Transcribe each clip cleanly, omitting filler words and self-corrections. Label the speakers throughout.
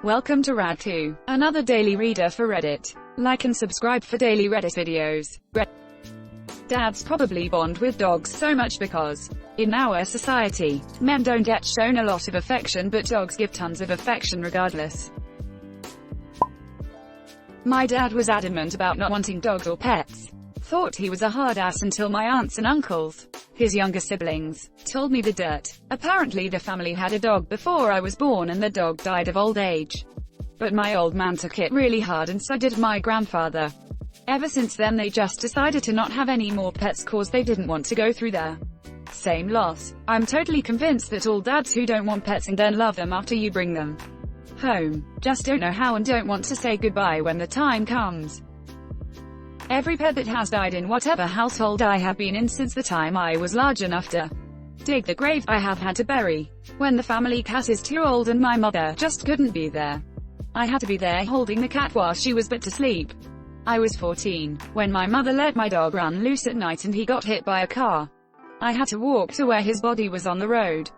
Speaker 1: Welcome to Rad2, another daily reader for Reddit. Like and subscribe for daily Reddit videos. Dads probably bond with dogs so much because, in our society, men don't get shown a lot of affection but dogs give tons of affection regardless. My dad was adamant about not wanting dogs or pets. Thought he was a hard ass until my aunts and uncles, his younger siblings, told me the dirt. Apparently the family had a dog before I was born and the dog died of old age. But my old man took it really hard and so did my grandfather. Ever since then they just decided to not have any more pets cause they didn't want to go through the same loss. I'm totally convinced that all dads who don't want pets and then love them after you bring them home, just don't know how and don't want to say goodbye when the time comes. Every pet that has died in whatever household I have been in since the time I was large enough to dig the grave I have had to bury. When the family cat is too old and my mother just couldn't be there, I had to be there holding the cat while she was put to sleep. I was 14, when my mother let my dog run loose at night and he got hit by a car. I had to walk to where his body was on the road,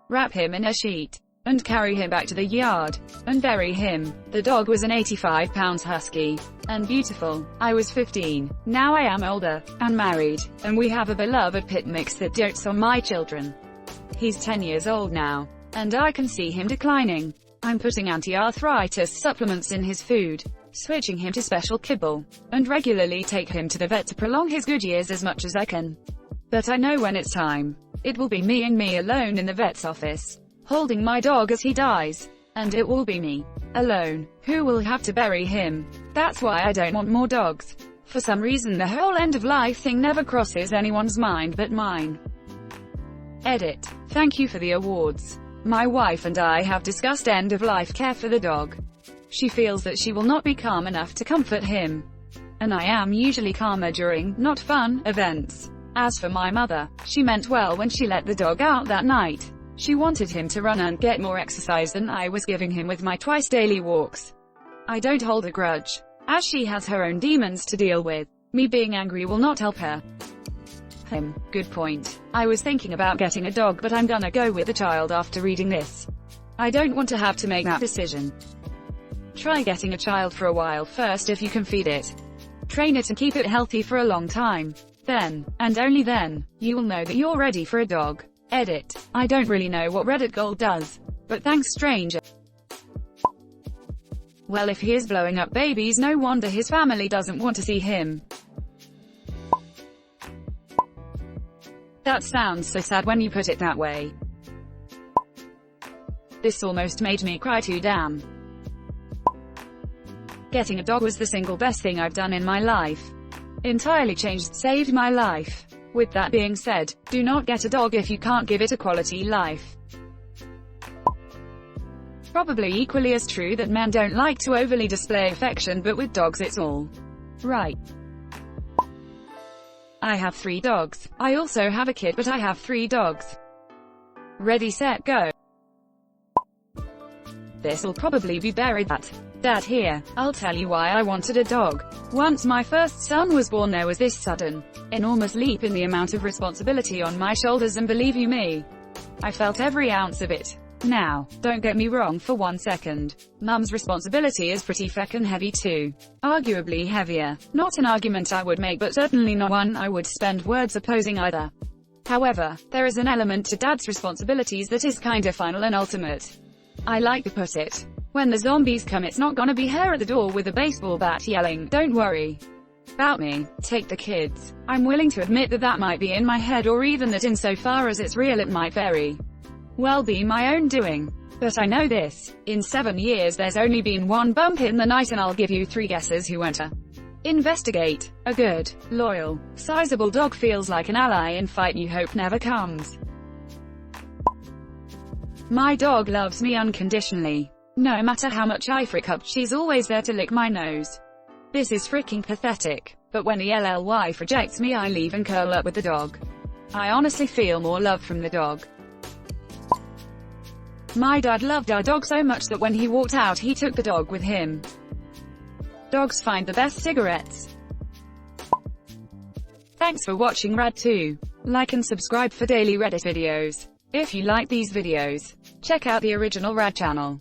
Speaker 1: wrap him in a sheet, and carry him back to the yard, and bury him. The dog was an 85-pound husky, and beautiful. I was 15, now I am older, and married, and we have a beloved pit mix that dotes on my children. He's 10 years old now, and I can see him declining. I'm putting anti-arthritis supplements in his food, switching him to special kibble, and regularly take him to the vet to prolong his good years as much as I can. But I know when it's time, it will be me and me alone in the vet's office, holding my dog as he dies. And it will be me, alone, who will have to bury him. That's why I don't want more dogs. For some reason the whole end-of-life thing never crosses anyone's mind but mine. Edit. Thank you for the awards. My wife and I have discussed end-of-life care for the dog. She feels that she will not be calm enough to comfort him. And I am usually calmer during, not fun, events. As for my mother, she meant well when she let the dog out that night. She wanted him to run and get more exercise than I was giving him with my twice daily walks. I don't hold a grudge, as she has her own demons to deal with. Me being angry will not help her. Good point. I was thinking about getting a dog but I'm gonna go with a child after reading this. I don't want to have to make that decision. Try getting a child for a while first if you can feed it. Train it and keep it healthy for a long time. Then, and only then, you will know that you're ready for a dog. Edit. I don't really know what Reddit Gold does, but thanks stranger. Well, if he is blowing up babies, no wonder his family doesn't want to see him. That sounds so sad when you put it that way. This almost made me cry too damn. Getting a dog was the single best thing I've done in my life. Entirely changed, saved my life. With that being said, do not get a dog if you can't give it a quality life. Probably equally as true that men don't like to overly display affection, but with dogs it's all right. I have 3 dogs. I also have a kid, but I have 3 dogs. Ready, set, go. This'll probably be buried at Dad here. I'll tell you why I wanted a dog. Once my first son was born there was this sudden, enormous leap in the amount of responsibility on my shoulders and believe you me, I felt every ounce of it. Now, don't get me wrong for 1 second. Mum's responsibility is pretty feckin' heavy too. Arguably heavier. Not an argument I would make but certainly not one I would spend words opposing either. However, there is an element to Dad's responsibilities that is kinda final and ultimate. I like to put it. When the zombies come it's not gonna be her at the door with a baseball bat yelling, "Don't worry about me, take the kids." I'm willing to admit that that might be in my head or even that insofar as it's real it might very well be my own doing. But I know this, in 7 years there's only been 1 bump in the night and I'll give you 3 guesses who went to investigate. A good, loyal, sizable dog feels like an ally in fight you hope never comes. My dog loves me unconditionally. No matter how much I frick up, she's always there to lick my nose. This is freaking pathetic, but when the wife rejects me I leave and curl up with the dog. I honestly feel more love from the dog. My dad loved our dog so much that when he walked out he took the dog with him. Dogs find the best cigarettes. Thanks for watching Rad2. Like and subscribe for daily Reddit videos. If you like these videos, check out the original Rad channel.